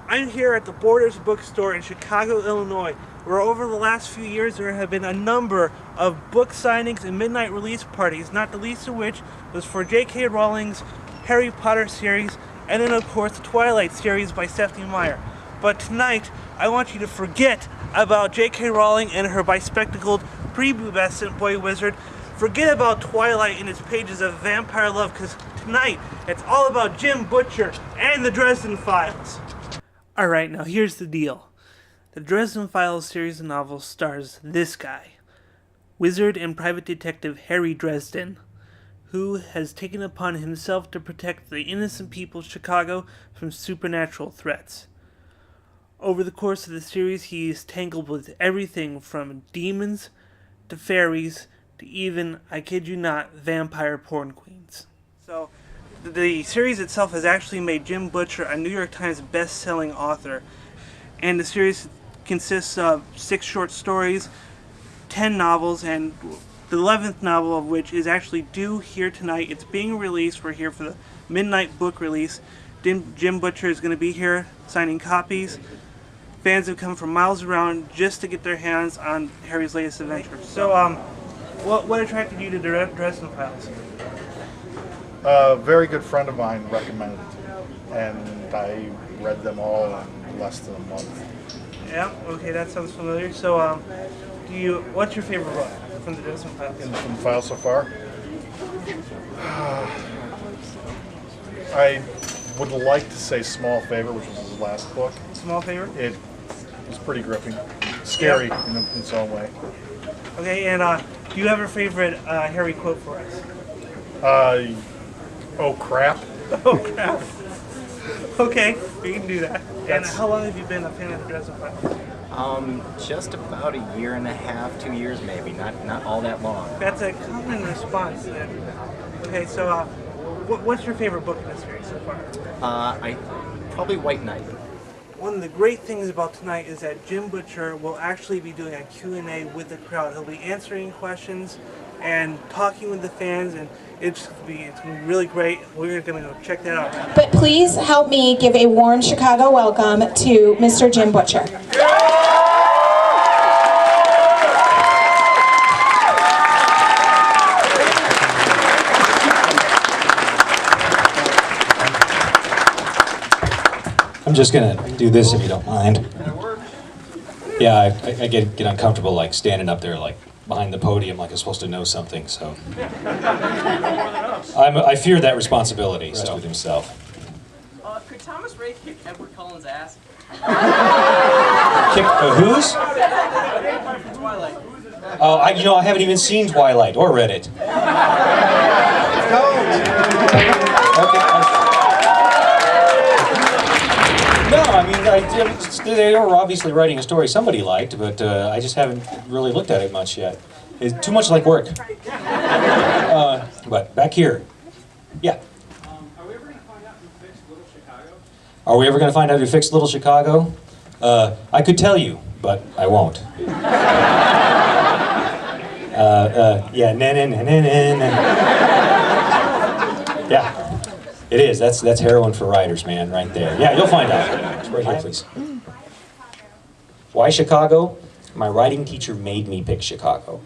I'm here at the Borders Bookstore in Chicago, Illinois, where over the last few years there have been a number of book signings and midnight release parties, not the least of which was for J.K. Rowling's Harry Potter series, and then of course the Twilight series by Stephanie Meyer. But tonight, I want you to forget about J.K. Rowling and her bespectacled prepubescent boy wizard. Forget about Twilight and its pages of vampire love, because tonight it's all about Jim Butcher and the Dresden Files. Alright, now here's the deal. The Dresden Files series of novels stars this guy, wizard and private detective Harry Dresden, who has taken upon himself to protect the innocent people of Chicago from supernatural threats. Over the course of the series, he's tangled with everything from demons to fairies to even, I kid you not, vampire porn queens. So, the series itself has actually made Jim Butcher a New York Times best-selling author, and the series consists of 6 short stories, 10 novels, and the 11th novel of which is actually due here tonight. It's being released. We're here for the midnight book release. Jim Butcher is going to be here signing copies. Fans have come from miles around just to get their hands on Harry's latest adventure. So, what attracted you to Dresden Files? A very good friend of mine recommended it to me, and I read them all in less than a month. Yeah, okay, that sounds familiar. So, what's your favorite book from the Dresden Files? From the files so far? I would like to say Small Favor, which was his last book. Small Favor? It was pretty gripping. Scary in its own way. Okay, and do you have a favorite Harry quote for us? Oh crap. Oh crap. Okay, we can do that. And how long have you been a fan of the Dresden Files? Just about a year and a half, 2 years maybe, not all that long. That's a common response then. Okay, so what's your favorite book in this series so far? Probably White Knight. One of the great things about tonight is that Jim Butcher will actually be doing a Q&A with the crowd. He'll be answering questions and talking with the fans, and it's going to be really great. We're going to go check that out. But please help me give a warm Chicago welcome to Mr. Jim Butcher. I'm just gonna do this if you don't mind. Yeah, I get uncomfortable like standing up there like behind the podium like I'm supposed to know something. So I fear that responsibility. So with himself. Could Thomas Ray kick Edward Cullen's ass? Kick whose? Twilight. Oh, I haven't even seen Twilight or read it. Okay. No, I mean, they were obviously writing a story somebody liked, but I just haven't really looked at it much yet. It's too much like work. But back here. Yeah. Are we ever going to find out who fixed Little Chicago? Are we ever going to find out who fixed Little Chicago? I could tell you, but I won't. Yeah, yeah. It is. That's heroin for writers, man, right there. Yeah, you'll find out. It's right here, please. Why Chicago? My writing teacher made me pick Chicago.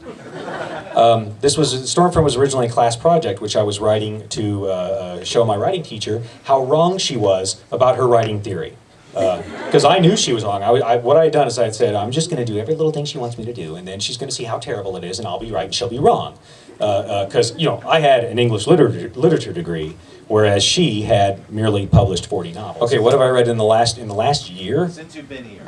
Stormfront was originally a class project, which I was writing to show my writing teacher how wrong she was about her writing theory. Because I knew she was wrong. What I had done is I had said, I'm just going to do every little thing she wants me to do, and then she's going to see how terrible it is, and I'll be right and she'll be wrong. Because, I had an English literature degree, whereas she had merely published 40 novels. Okay, what have I read in the last year? Since you've been here.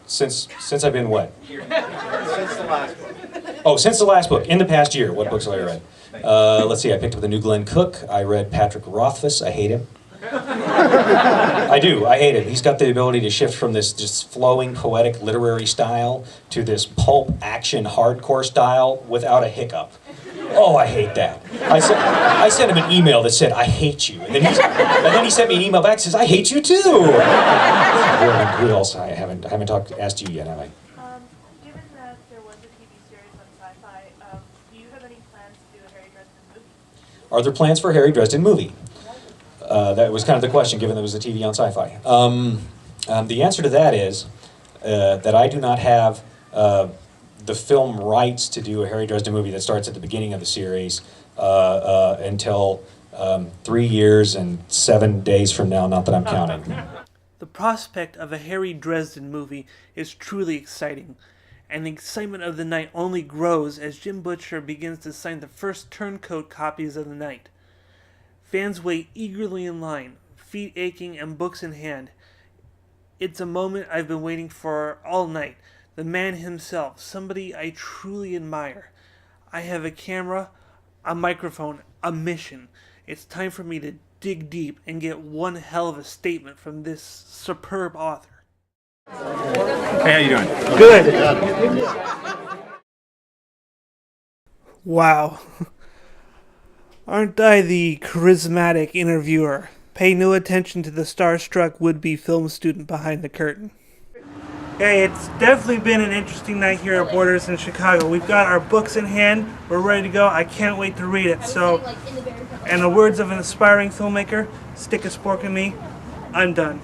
Since I've been what? Here. Since the last book. Oh, since the last book. In the past year, what books have I read? Let's see, I picked up the new Glenn Cook. I read Patrick Rothfuss. I hate him. I do. I hate him. He's got the ability to shift from this just flowing, poetic, literary style to this pulp, action, hardcore style without a hiccup. Oh, I hate that. I sent him an email that said, I hate you. And then he sent me an email back that says, I hate you too. Who else? I haven't asked you yet, have I? Given that there was a TV series on Sci-Fi, do you have any plans to do a Harry Dresden movie? Are there plans for a Harry Dresden movie? That was kind of the question, given there was a TV on Sci-Fi. The answer to that is that I do not have the film rights to do a Harry Dresden movie that starts at the beginning of the series until 3 years and 7 days from now, not that I'm counting. The prospect of a Harry Dresden movie is truly exciting, and the excitement of the night only grows as Jim Butcher begins to sign the first turncoat copies of the night. Fans wait eagerly in line, feet aching and books in hand. It's a moment I've been waiting for all night. The man himself, somebody I truly admire. I have a camera, a microphone, a mission. It's time for me to dig deep and get one hell of a statement from this superb author. Hey, how you doing? Good. Wow. Aren't I the charismatic interviewer? Pay no attention to the starstruck would-be film student behind the curtain. Hey, it's definitely been an interesting night here at Borders in Chicago. We've got our books in hand. We're ready to go. I can't wait to read it. So, in the words of an aspiring filmmaker, stick a spork in me. I'm done.